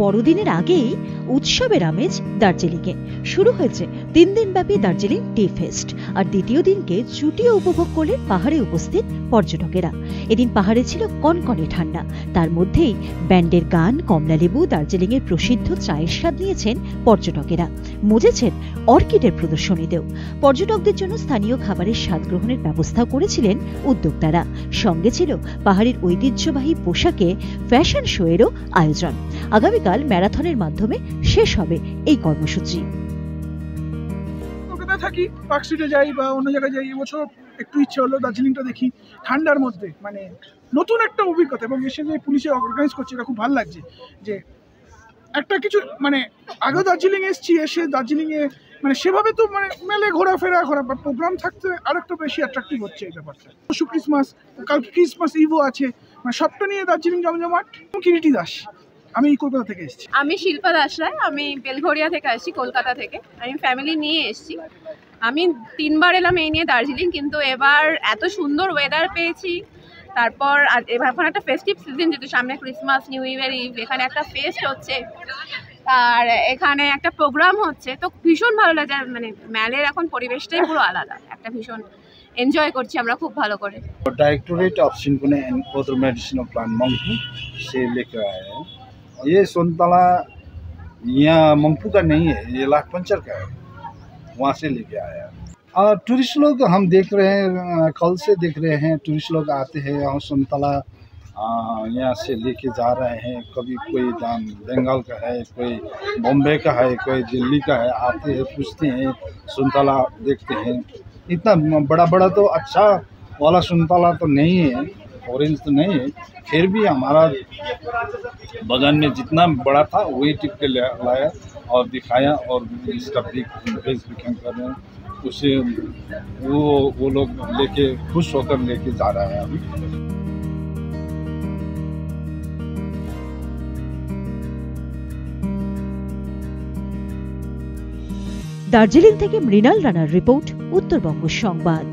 বড়দিনের আগেই উৎসবের আমেজ দার্জিলিংয়ে। শুরু হয়েছে 3 দিনব্যাপী দার্জিলিং টি ফেস্ট, আর দ্বিতীয় দিনকে চুটিয়ে উপভোগ করলেন পাহাড়ে উপস্থিত পর্যটকেরা। এদিন পাহাড়ে ছিল কনকনে ঠান্ডা, তার মধ্যেই ব্যান্ডের গান, কমলালেবু, দার্জিলিংয়ের প্রসিদ্ধ চায়ের স্বাদ নিয়েছেন পর্যটকেরা। মজেছেন অর্কিডের প্রদর্শনীতেও। পর্যটকদের জন্য স্থানীয় খাবারের স্বাদ গ্রহণের ব্যবস্থাও করেছিলেন উদ্যোক্তারা। সঙ্গে ছিল পাহাড়ের ঐতিহ্যবাহী পোশাকে ফ্যাশন শো এরও আয়োজন। আগামীকাল ম্যারাথনের মাধ্যমে শেষ হবে এই কর্মসূচি। কলকাতা থাকি, পার্ক স্ট্রিটে যাই বা অন্য জায়গায় যাই, এবছর একটু ইচ্ছে হলো দার্জিলিংটা দেখি ঠান্ডার মধ্যে, মানে নতুন একটা অভিজ্ঞতা। এবং এসে যে পুলিশে অর্গানাইজ করছে এটা খুব ভালো লাগছে, যে একটা কিছু মানে আগেও দার্জিলিং এসেছি, এসে দার্জিলিংয়ে মানে সেভাবে তো মানে মেলে ঘোরাফেরা করা বা প্রোগ্রাম থাকতে আর একটু বেশি অ্যাট্রাক্টিভ হচ্ছে এই ব্যাপারটা। পরশু ক্রিসমাস, কাল ক্রিসমাস ইভও আছে, মানে সবটা নিয়ে দার্জিলিং জমজমাট। কিরিটি দাস, আমি কলকাতা থেকে এসেছি। আমি শিল্পা দাস রায়, আমি বেলঘরিয়া থেকে আসছি, কলকাতা থেকে। আমি ফ্যামিলি নিয়ে এসেছি। আমি 3 বার এলাম এই নিয়ে দার্জিলিং, কিন্তু এবার এত সুন্দর ওয়েদার পেয়েছি। তারপর এবার এখন একটা ফেস্টিভ সিজন, যেহেতু সামনে ক্রিসমাস, নিউ ইয়ার ইভ, এখানে একটা ফেস্ট হচ্ছে আর এখানে একটা প্রোগ্রাম হচ্ছে, তো ভীষণ ভালো লাগে। মানে মেলের এখন পরিবেশটাই পুরো আলাদা, একটা ভীষণ এনজয় করছি আমরা খুব ভালো করে। Directorate of cinchona and other medicinal plant Mungpoo से लेकर आए हैं। ये सोनतला यहाँ मंगपू का नहीं है, ये लाखपंचर का है, वहाँ से लेके आया है। और टूरिस्ट लोग हम देख रहे हैं, कल से देख रहे हैं, टूरिस्ट लोग आते हैं यहाँ सोनतला, यहाँ से लेके जा रहे हैं। कभी कोई बंगाल का है, कोई बॉम्बे का है, कोई दिल्ली का है, आते हैं पूछते हैं, सोनतला देखते हैं। इतना बड़ा बड़ा तो अच्छा वाला सोनतला तो नहीं है, ऑरेंज तो नहीं है, फिर भी हमारा बगान में जितना बड़ा था वही टिप के लाया और दिखाया, और इसका बेस बिकिंग कर रहे हैं। उसे वो लोग लेके खुश होकर लेके जा रहे हैं अभी। দার্জিলিং থেকে মৃণাল রানার রিপোর্ট, উত্তরবঙ্গ সংবাদ।